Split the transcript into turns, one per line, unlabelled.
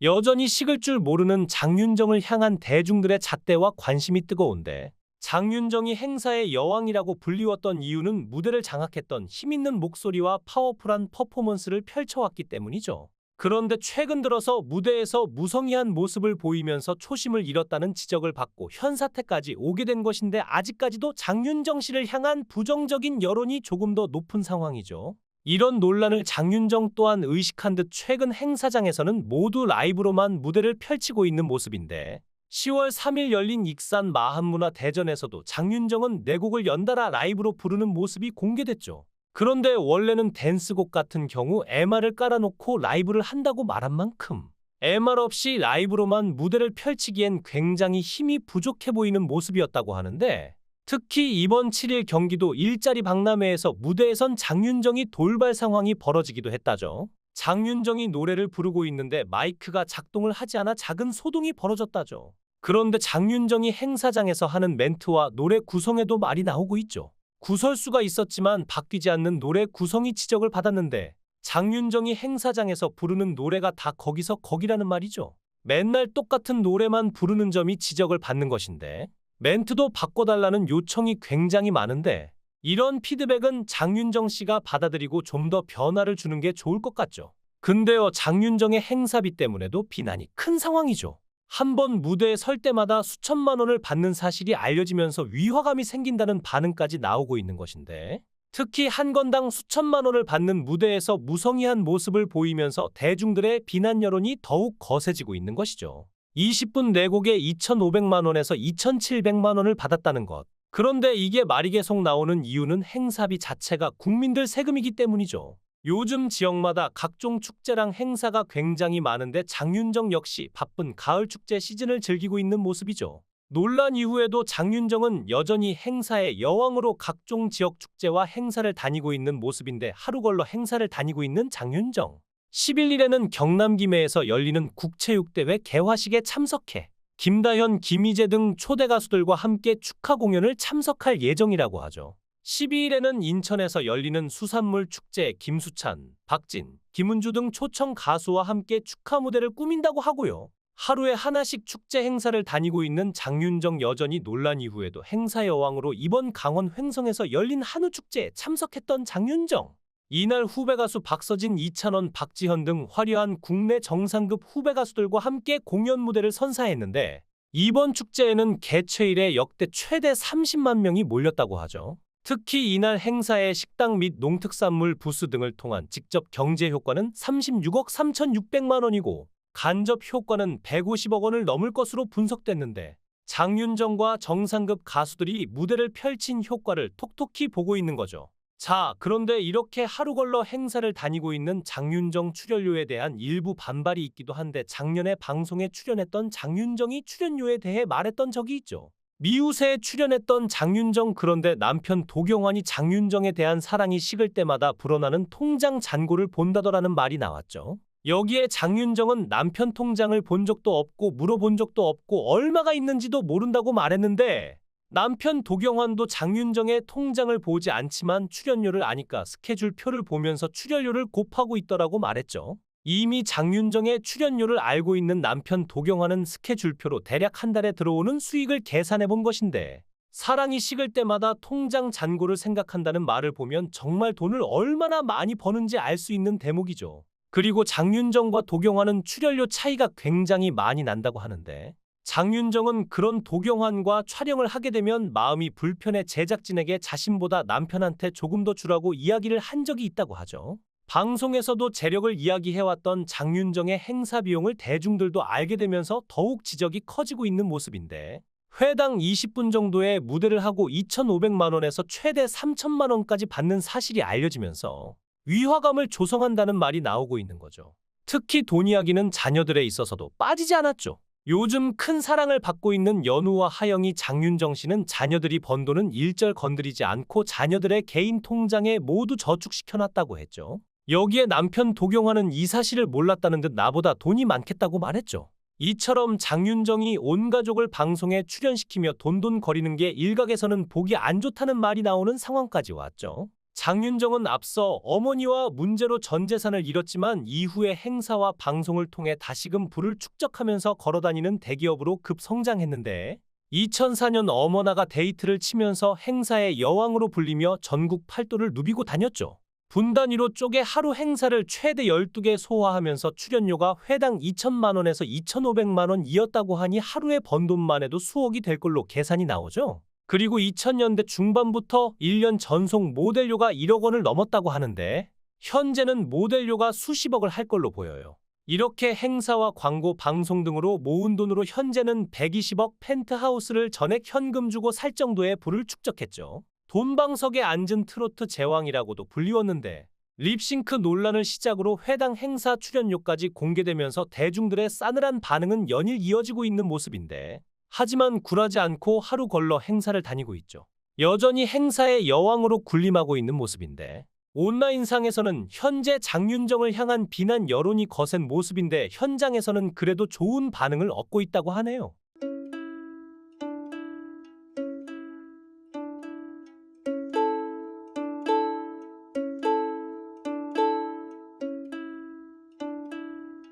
여전히 식을 줄 모르는 장윤정을 향한 대중들의 잣대와 관심이 뜨거운데, 장윤정이 행사의 여왕이라고 불리웠던 이유는 무대를 장악했던 힘있는 목소리와 파워풀한 퍼포먼스를 펼쳐왔기 때문이죠. 그런데 최근 들어서 무대에서 무성의한 모습을 보이면서 초심을 잃었다는 지적을 받고 현사태까지 오게 된 것인데, 아직까지도 장윤정 씨를 향한 부정적인 여론이 조금 더 높은 상황이죠. 이런 논란을 장윤정 또한 의식한 듯 최근 행사장에서는 모두 라이브로만 무대를 펼치고 있는 모습인데, 10월 3일 열린 익산 마한문화대전에서도 장윤정은 네 곡을 연달아 라이브로 부르는 모습이 공개됐죠. 그런데 원래는 댄스곡 같은 경우 MR을 깔아놓고 라이브를 한다고 말한 만큼 MR 없이 라이브로만 무대를 펼치기엔 굉장히 힘이 부족해 보이는 모습이었다고 하는데, 특히 이번 7일 경기도 일자리 박람회에서 무대에선 장윤정이 돌발 상황이 벌어지기도 했다죠. 장윤정이 노래를 부르고 있는데 마이크가 작동을 하지 않아 작은 소동이 벌어졌다죠. 그런데 장윤정이 행사장에서 하는 멘트와 노래 구성에도 말이 나오고 있죠. 구설수가 있었지만 바뀌지 않는 노래 구성이 지적을 받았는데, 장윤정이 행사장에서 부르는 노래가 다 거기서 거기라는 말이죠. 맨날 똑같은 노래만 부르는 점이 지적을 받는 것인데, 멘트도 바꿔달라는 요청이 굉장히 많은데, 이런 피드백은 장윤정 씨가 받아들이고 좀 더 변화를 주는 게 좋을 것 같죠. 근데요, 장윤정의 행사비 때문에도 비난이 큰 상황이죠. 한 번 무대에 설 때마다 수천만 원을 받는 사실이 알려지면서 위화감이 생긴다는 반응까지 나오고 있는 것인데, 특히 한 건당 수천만 원을 받는 무대에서 무성의한 모습을 보이면서 대중들의 비난 여론이 더욱 거세지고 있는 것이죠. 20분 4곡에 2,500만 원에서 2,700만 원을 받았다는 것. 그런데 이게 말이 계속 나오는 이유는 행사비 자체가 국민들 세금이기 때문이죠. 요즘 지역마다 각종 축제랑 행사가 굉장히 많은데 장윤정 역시 바쁜 가을 축제 시즌을 즐기고 있는 모습이죠. 논란 이후에도 장윤정은 여전히 행사의 여왕으로 각종 지역 축제와 행사를 다니고 있는 모습인데, 하루 걸러 행사를 다니고 있는 장윤정. 11일에는 경남 김해에서 열리는 국체육대회 개화식에 참석해 김다현, 김희재 등 초대 가수들과 함께 축하 공연을 참석할 예정이라고 하죠. 12일에는 인천에서 열리는 수산물 축제에 김수찬, 박진, 김은주 등 초청 가수와 함께 축하 무대를 꾸민다고 하고요. 하루에 하나씩 축제 행사를 다니고 있는 장윤정, 여전히 논란 이후에도 행사 여왕으로 이번 강원 횡성에서 열린 한우 축제에 참석했던 장윤정. 이날 후배 가수 박서진, 이찬원, 박지현 등 화려한 국내 정상급 후배 가수들과 함께 공연 무대를 선사했는데, 이번 축제에는 개최 이래 역대 최대 30만 명이 몰렸다고 하죠. 특히 이날 행사의 식당 및 농특산물 부스 등을 통한 직접 경제 효과는 36억 3,600만 원이고 간접 효과는 150억 원을 넘을 것으로 분석됐는데, 장윤정과 정상급 가수들이 무대를 펼친 효과를 톡톡히 보고 있는 거죠. 자, 그런데 이렇게 하루 걸러 행사를 다니고 있는 장윤정 출연료에 대한 일부 반발이 있기도 한데, 작년에 방송에 출연했던 장윤정이 출연료에 대해 말했던 적이 있죠. 미우새에 출연했던 장윤정, 그런데 남편 도경환이 장윤정에 대한 사랑이 식을 때마다 불어나는 통장 잔고를 본다더라는 말이 나왔죠. 여기에 장윤정은 남편 통장을 본 적도 없고 물어본 적도 없고 얼마가 있는지도 모른다고 말했는데, 남편 도경환도 장윤정의 통장을 보지 않지만 출연료를 아니까 스케줄표를 보면서 출연료를 곱하고 있더라고 말했죠. 이미 장윤정의 출연료를 알고 있는 남편 도경환은 스케줄표로 대략 한 달에 들어오는 수익을 계산해 본 것인데, 사랑이 식을 때마다 통장 잔고를 생각한다는 말을 보면 정말 돈을 얼마나 많이 버는지 알 수 있는 대목이죠. 그리고 장윤정과 도경환은 출연료 차이가 굉장히 많이 난다고 하는데, 장윤정은 그런 도경환과 촬영을 하게 되면 마음이 불편해 제작진에게 자신보다 남편한테 조금 더 주라고 이야기를 한 적이 있다고 하죠. 방송에서도 재력을 이야기해왔던 장윤정의 행사 비용을 대중들도 알게 되면서 더욱 지적이 커지고 있는 모습인데, 회당 20분 정도의 무대를 하고 2,500만 원에서 최대 3,000만 원까지 받는 사실이 알려지면서 위화감을 조성한다는 말이 나오고 있는 거죠. 특히 돈 이야기는 자녀들에 있어서도 빠지지 않았죠. 요즘 큰 사랑을 받고 있는 연우와 하영이, 장윤정 씨는 자녀들이 번 돈은 일절 건드리지 않고 자녀들의 개인 통장에 모두 저축시켜놨다고 했죠. 여기에 남편 도경환은 이 사실을 몰랐다는 듯 나보다 돈이 많겠다고 말했죠. 이처럼 장윤정이 온 가족을 방송에 출연시키며 돈돈거리는 게 일각에서는 보기 안 좋다는 말이 나오는 상황까지 왔죠. 장윤정은 앞서 어머니와 문제로 전 재산을 잃었지만 이후에 행사와 방송을 통해 다시금 부를 축적하면서 걸어다니는 대기업으로 급성장했는데 2004년 어머나가 데이트를 치면서 행사의 여왕으로 불리며 전국 팔도를 누비고 다녔죠. 분 단위로 쪼개 하루 행사를 최대 12개 소화하면서 출연료가 회당 2천만 원에서 2,500만 원이었다고 하니 하루에 번 돈만 해도 수억이 될 걸로 계산이 나오죠. 그리고 2000년대 중반부터 1년 전속 모델료가 1억 원을 넘었다고 하는데 현재는 모델료가 수십억을 할 걸로 보여요. 이렇게 행사와 광고, 방송 등으로 모은 돈으로 현재는 120억 펜트하우스를 전액 현금 주고 살 정도의 부를 축적했죠. 돈방석에 앉은 트로트 제왕이라고도 불리웠는데 립싱크 논란을 시작으로 회당 행사 출연료까지 공개되면서 대중들의 싸늘한 반응은 연일 이어지고 있는 모습인데 하지만 굴하지 않고 하루 걸러 행사를 다니고 있죠. 여전히 행사의 여왕으로 군림하고 있는 모습인데 온라인상에서는 현재 장윤정을 향한 비난 여론이 거센 모습인데 현장에서는 그래도 좋은 반응을 얻고 있다고 하네요.